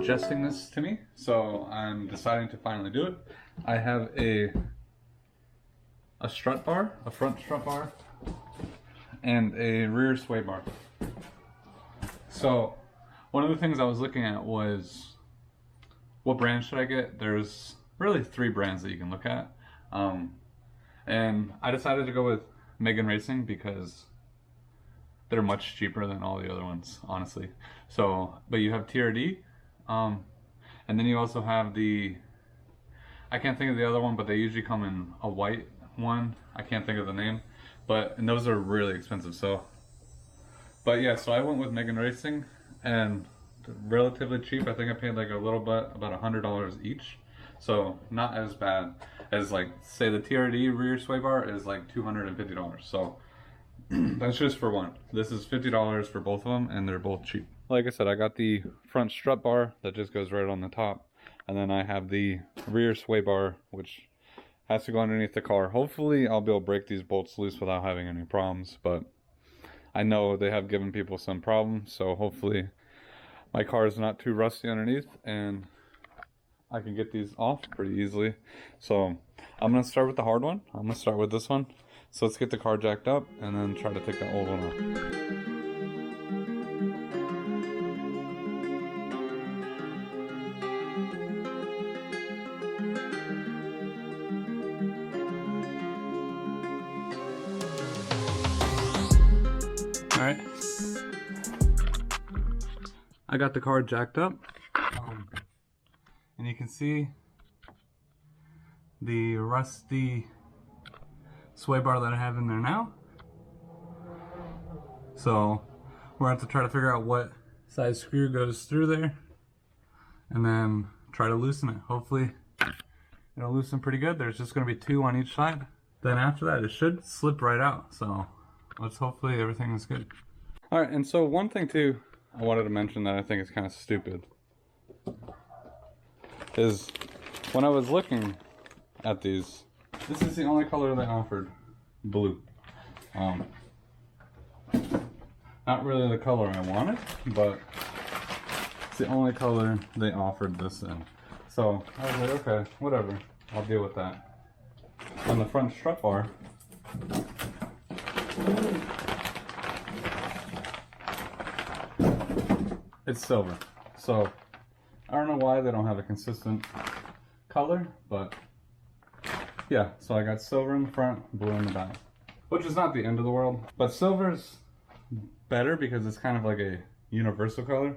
suggesting this to me, so I'm deciding to finally do it. I have a strut bar, a front strut bar, and a rear sway bar. So one of the things I was looking at was what brand should I get? There's really 3 brands that you can look at. And I decided to go with Megan Racing because they're much cheaper than all the other ones, honestly. So, but you have TRD, and then you also have the, I can't think of the other one, but they usually come in a white one. I can't think of the name, and those are really expensive. So, but yeah, so I went with Megan Racing, and relatively cheap. I think I paid like a little bit, about $100 each. So not as bad as, like, say the TRD rear sway bar is like $250. So that's just for one. This is $50 for both of them, and they're both cheap. Like I said, I got the front strut bar that just goes right on the top, and then I have the rear sway bar, which has to go underneath the car. Hopefully I'll be able to break these bolts loose without having any problems, but I know they have given people some problems, so hopefully my car is not too rusty underneath and I can get these off pretty easily. So I'm gonna start with the hard one. I'm gonna start with this one. So let's get the car jacked up and then try to take the old one off. All right, I got the car jacked up, and you can see the rusty sway bar that I have in there now. So we're going to have to try to figure out what size screw goes through there and then try to loosen it. Hopefully it'll loosen pretty good. There's just going to be 2 on each side. Then after that it should slip right out. So hopefully everything is good. Alright, and so one thing too I wanted to mention that I think is kind of stupid is when I was looking at these, this is the only color they offered, blue. Not really the color I wanted, but it's the only color they offered this in. So I was like, okay, whatever, I'll deal with that. On the front strut bar, it's silver. So I don't know why they don't have a consistent color, but yeah, so I got silver in the front, blue in the back, which is not the end of the world, but silver's better because it's kind of like a universal color.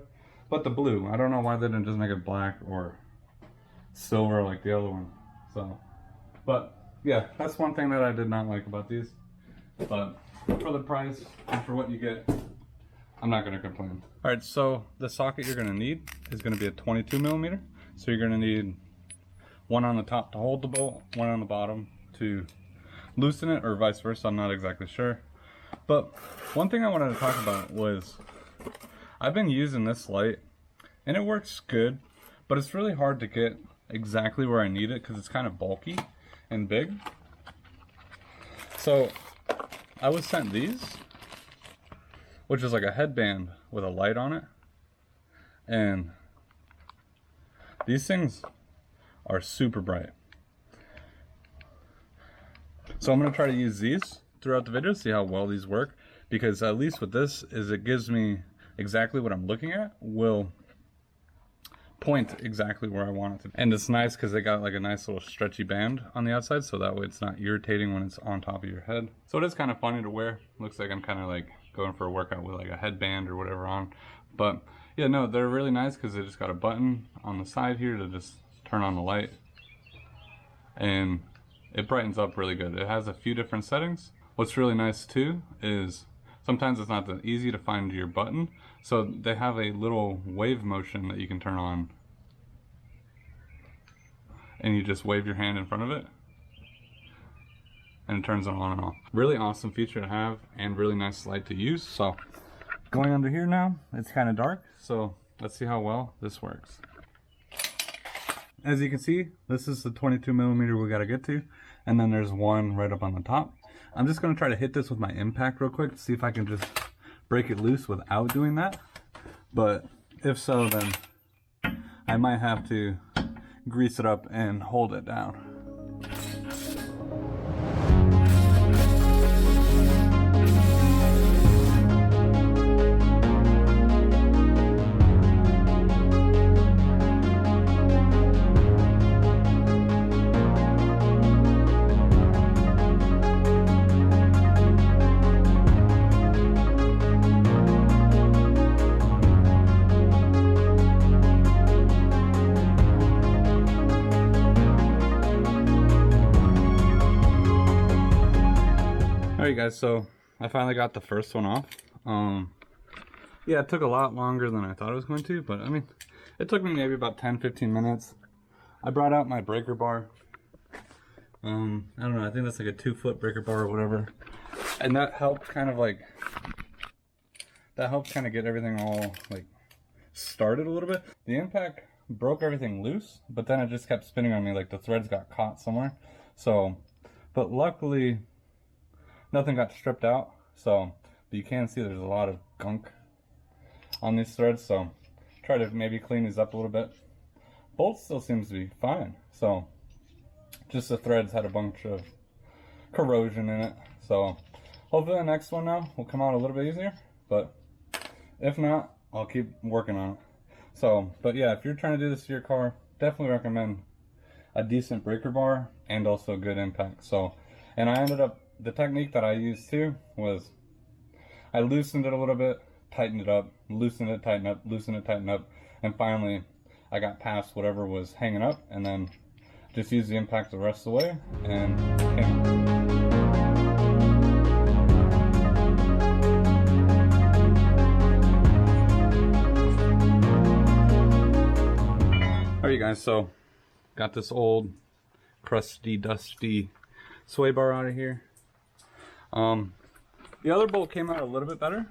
But the blue, I don't know why they didn't just make it black or silver like the other one. So, but yeah, that's one thing that I did not like about these, but for the price and for what you get, I'm not going to complain. All right, so the socket you're going to need is going to be a 22 millimeter. So you're going to need one on the top to hold the bolt, one on the bottom to loosen it, or vice versa. I'm not exactly sure. But one thing I wanted to talk about was I've been using this light and it works good, but it's really hard to get exactly where I need it because it's kind of bulky and big. So I was sent these, which is like a headband with a light on it, and these things are super bright. So I'm going to try to use these throughout the video, see how well these work, because at least with this is it gives me exactly what I'm looking at, will point exactly where I want it to. And it's nice because they got like a nice little stretchy band on the outside, so that way it's not irritating when it's on top of your head. So it is kind of funny to wear. Looks like I'm kind of like going for a workout with like a headband or whatever on. But yeah, no, they're really nice because they just got a button on the side here to just turn on the light, and it brightens up really good. It has a few different settings. What's really nice too is sometimes it's not that easy to find your button, so they have a little wave motion that you can turn on, and you just wave your hand in front of it and it turns it on and off. Really awesome feature to have and really nice light to use. So going under here now, it's kind of dark, so let's see how well this works. As you can see, this is the 22 millimeter we got to get to, and then there's one right up on the top. I'm just going to try to hit this with my impact real quick to see if I can just break it loose without doing that. But if so, then I might have to grease it up and hold it down. Alright guys, so I finally got the first one off. Yeah, it took a lot longer than I thought it was going to, but I mean, it took me maybe about 10-15 minutes. I brought out my breaker bar. I don't know, I think that's like a 2-foot breaker bar or whatever. And that helped kind of get everything all like started a little bit. The impact broke everything loose, but then it just kept spinning on me, like the threads got caught somewhere. So, but luckily nothing got stripped out, so but you can see there's a lot of gunk on these threads, so try to maybe clean these up a little bit. Bolt still seems to be fine, so just the threads had a bunch of corrosion in it. So hopefully the next one now will come out a little bit easier, but if not, I'll keep working on it. So, but yeah, if you're trying to do this to your car, definitely recommend a decent breaker bar and also good impact. So, and I ended up, the technique that I used too was I loosened it a little bit, tightened it up, loosened it, tightened up, loosened it, tightened up, and finally I got past whatever was hanging up, and then just used the impact the rest of the way and came out. Alright guys, so got this old crusty, dusty sway bar out of here. The other bolt came out a little bit better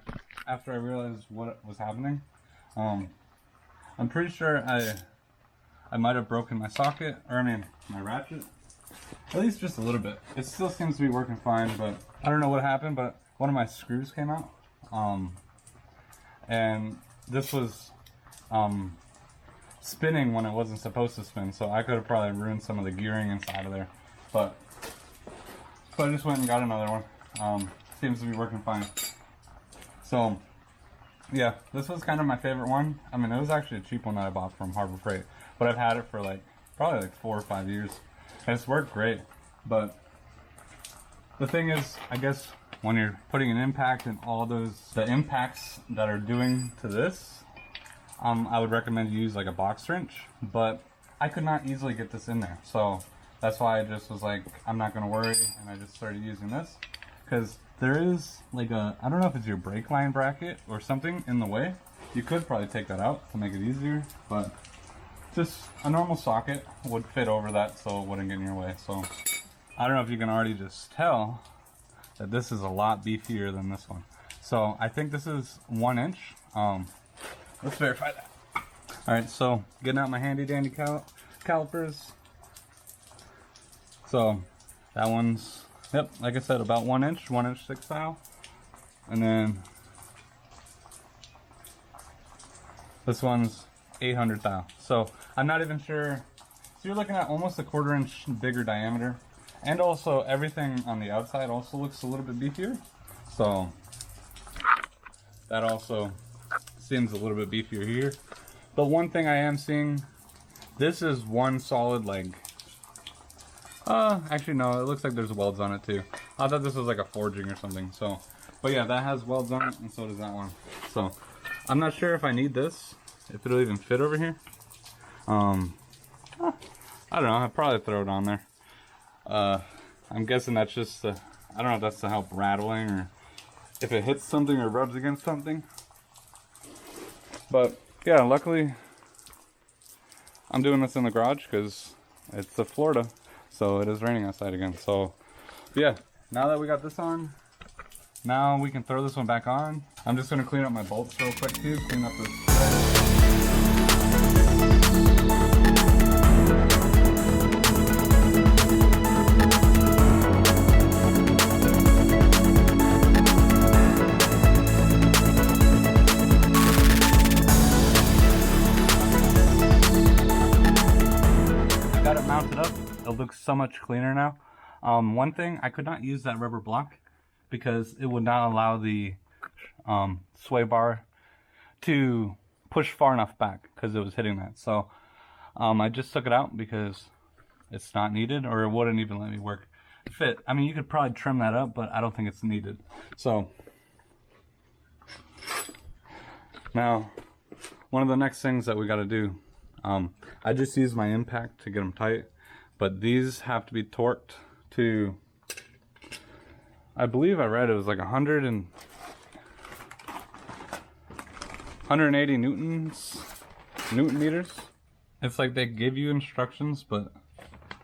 after I realized what was happening. I'm pretty sure I might have broken my socket, or I mean my ratchet, at least just a little bit. It still seems to be working fine, but I don't know what happened, but one of my screws came out, and this was spinning when it wasn't supposed to spin, so I could have probably ruined some of the gearing inside of there, but so I just went and got another one. Seems to be working fine. So yeah, this was kind of my favorite one. I mean, it was actually a cheap one that I bought from Harbor Freight, but I've had it for like probably like 4 or 5 years, and it's worked great. But the thing is, I guess when you're putting an impact and all the impacts that are doing to this, I would recommend you use like a box wrench, but I could not easily get this in there, so that's why I just was like, I'm not gonna worry, and I just started using this, because there is like a, I don't know if it's your brake line bracket or something in the way. You could probably take that out to make it easier, but just a normal socket would fit over that so it wouldn't get in your way. So I don't know if you can already just tell that this is a lot beefier than this one. So I think this is 1 inch. Let's verify that. Alright, so getting out my handy dandy calipers. So that one's, yep, like I said, about 1 inch 6 thou. And then this one's 800 thou. So I'm not even sure. So you're looking at almost a 1/4 inch bigger diameter. And also everything on the outside also looks a little bit beefier. So that also seems a little bit beefier here. But one thing I am seeing, this is one solid leg. Actually no, it looks like there's welds on it too. I thought this was like a forging or something. So, but yeah, that has welds on it, and so does that one. So I'm not sure if I need this, if it'll even fit over here. I don't know, I'll probably throw it on there. I'm guessing that's just I don't know if that's to help rattling, or if it hits something or rubs against something. But yeah, luckily I'm doing this in the garage because it's Florida, so it is raining outside again. So yeah, now that we got this on, now we can throw this one back on. I'm just going to clean up my bolts real quick too, clean up this thread. It looks so much cleaner now. One thing, I could not use that rubber block because it would not allow the sway bar to push far enough back because it was hitting that. So I just took it out because it's not needed, or it wouldn't even let me fit. I mean, you could probably trim that up, but I don't think it's needed. So now, one of the next things that we got to do, I just use my impact to get them tight, but these have to be torqued to, I believe I read it was like 180 newton meters. It's like they give you instructions, but,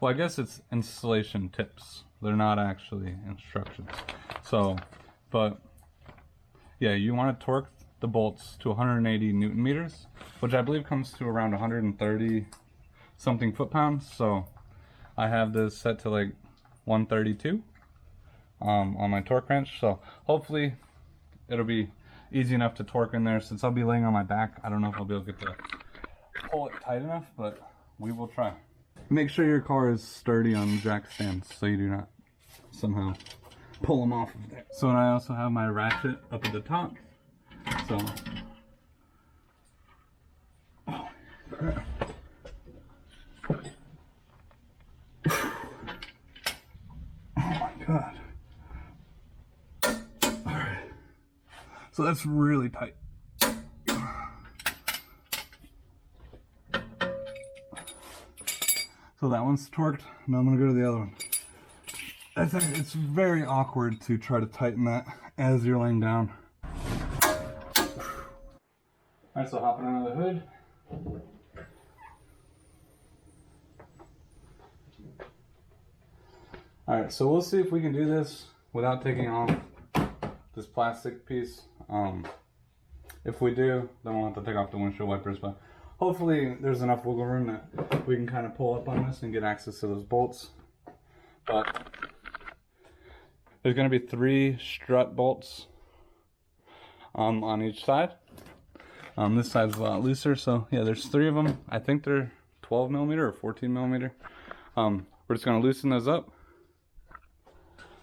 well, I guess it's installation tips. They're not actually instructions. So, but yeah, you want to torque the bolts to 180 newton meters, which I believe comes to around 130 something foot-pounds. So I have this set to like 132 on my torque wrench. So hopefully it'll be easy enough to torque in there. Since I'll be laying on my back, I don't know if I'll be able to get to pull it tight enough, but we will try. Make sure your car is sturdy on jack stands so you do not somehow pull them off of there. So I also have my ratchet up at the top. So, oh my god. Alright. So that's really tight. So that one's torqued. Now I'm gonna go to the other one. It's very awkward to try to tighten that as you're laying down. Alright, so hopping under the hood. Alright, so we'll see if we can do this without taking off this plastic piece. If we do, then we'll have to take off the windshield wipers, but hopefully there's enough wiggle room that we can kind of pull up on this and get access to those bolts. But there's going to be 3 strut bolts on each side. This side's a lot looser, so yeah, there's 3 of them. I think they're 12 millimeter or 14 millimeter. We're just going to loosen those up,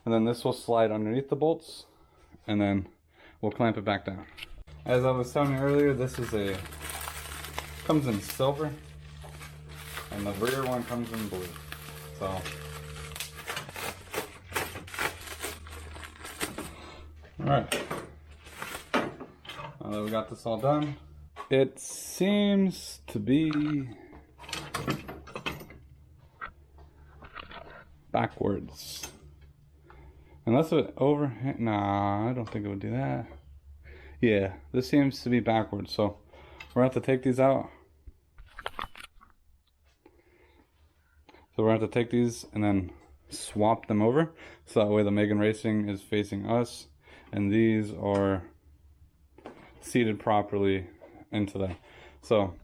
and then this will slide underneath the bolts, and then we'll clamp it back down. As I was telling you earlier, this is comes in silver, and the rear one comes in blue. So alright, now that we got this all done, it seems to be backwards. Unless it overhang, nah, I don't think it would do that. Yeah, this seems to be backwards, so we're gonna have to take these out. So we're gonna have to take these and then swap them over, so that way the Megan Racing is facing us, and these are seated properly into there. So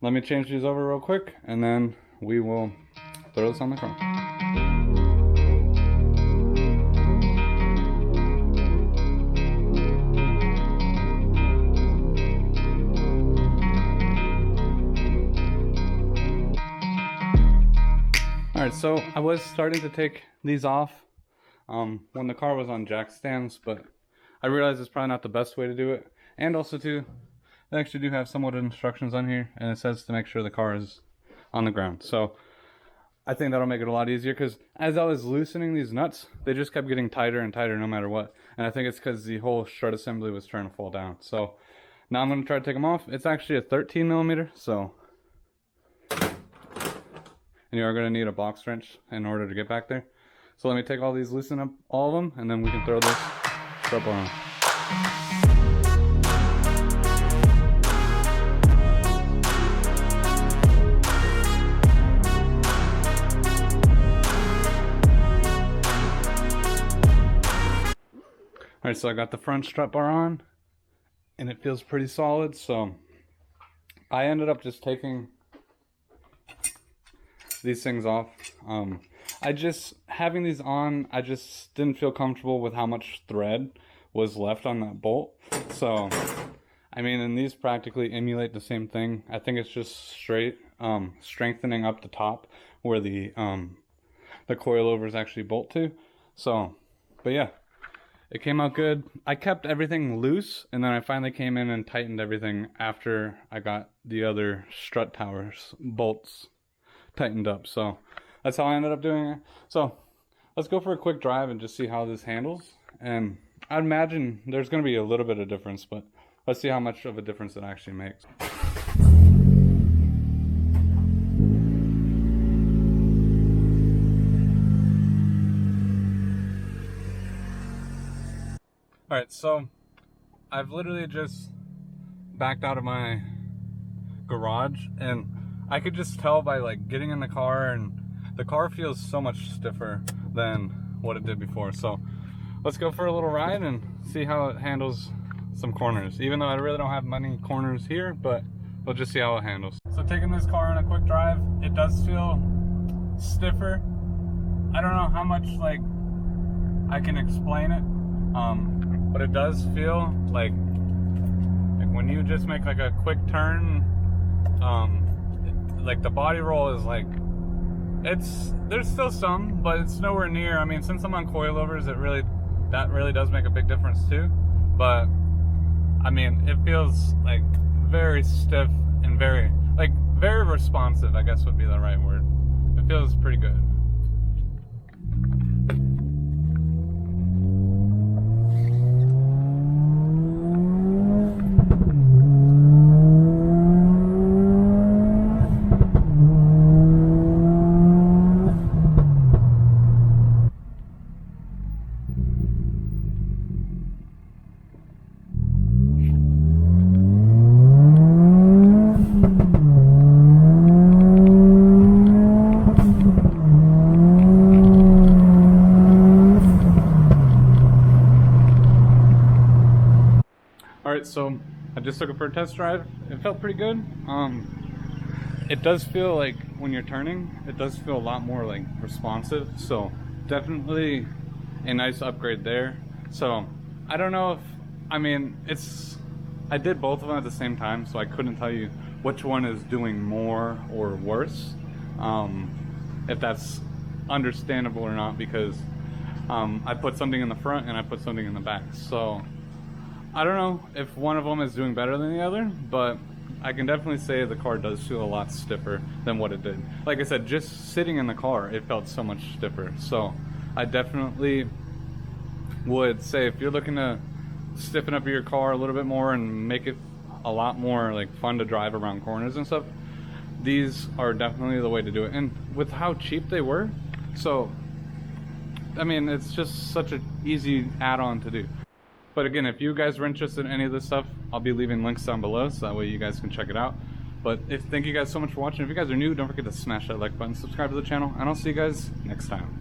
let me change these over real quick, and then we will throw this on the car. Alright, so I was starting to take these off when the car was on jack stands, but I realized it's probably not the best way to do it. And also too, they actually do have somewhat of instructions on here, and it says to make sure the car is on the ground. So I think that'll make it a lot easier, because as I was loosening these nuts, they just kept getting tighter and tighter no matter what. And I think it's because the whole strut assembly was trying to fall down. So now I'm going to try to take them off. It's actually a 13 millimeter, so... and you are going to need a box wrench in order to get back there. So let me take all these, loosen up all of them, and then we can throw this strut bar on. Alright, so I got the front strut bar on, and it feels pretty solid, so I ended up just taking these things off. Having these on, I just didn't feel comfortable with how much thread was left on that bolt. So, I mean, and these practically emulate the same thing. I think it's just straight, strengthening up the top where the the coilovers actually bolt to. So, but yeah, it came out good. I kept everything loose, and then I finally came in and tightened everything after I got the other strut towers bolts tightened up. So that's how I ended up doing it. So let's go for a quick drive and just see how this handles. And I'd imagine there's going to be a little bit of difference, but let's see how much of a difference it actually makes. Alright, so I've literally just backed out of my garage, and I could just tell by like getting in the car, and the car feels so much stiffer than what it did before. So let's go for a little ride and see how it handles some corners, even though I really don't have many corners here, but we'll just see how it handles. So taking this car on a quick drive, it does feel stiffer. I don't know how much like I can explain it, but it does feel like when you just make like a quick turn, like the body roll is like, there's still some, but it's nowhere near. I mean, since I'm on coilovers, that really does make a big difference too. But I mean, it feels like very stiff and very responsive, I guess would be the right word. It feels pretty good. Alright, so I just took it for a test drive. It felt pretty good. It does feel like when you're turning, it does feel a lot more like responsive. So definitely a nice upgrade there. So I don't know if, I mean, I did both of them at the same time, so I couldn't tell you which one is doing more or worse. If that's understandable or not, because I put something in the front and I put something in the back. So I don't know if one of them is doing better than the other, but I can definitely say the car does feel a lot stiffer than what it did. Like I said, just sitting in the car, it felt so much stiffer. So I definitely would say if you're looking to stiffen up your car a little bit more and make it a lot more like fun to drive around corners and stuff, these are definitely the way to do it. And with how cheap they were, so I mean, it's just such an easy add-on to do. But again, if you guys are interested in any of this stuff, I'll be leaving links down below, so that way you guys can check it out. But thank you guys so much for watching. If you guys are new, don't forget to smash that like button, subscribe to the channel, and I'll see you guys next time.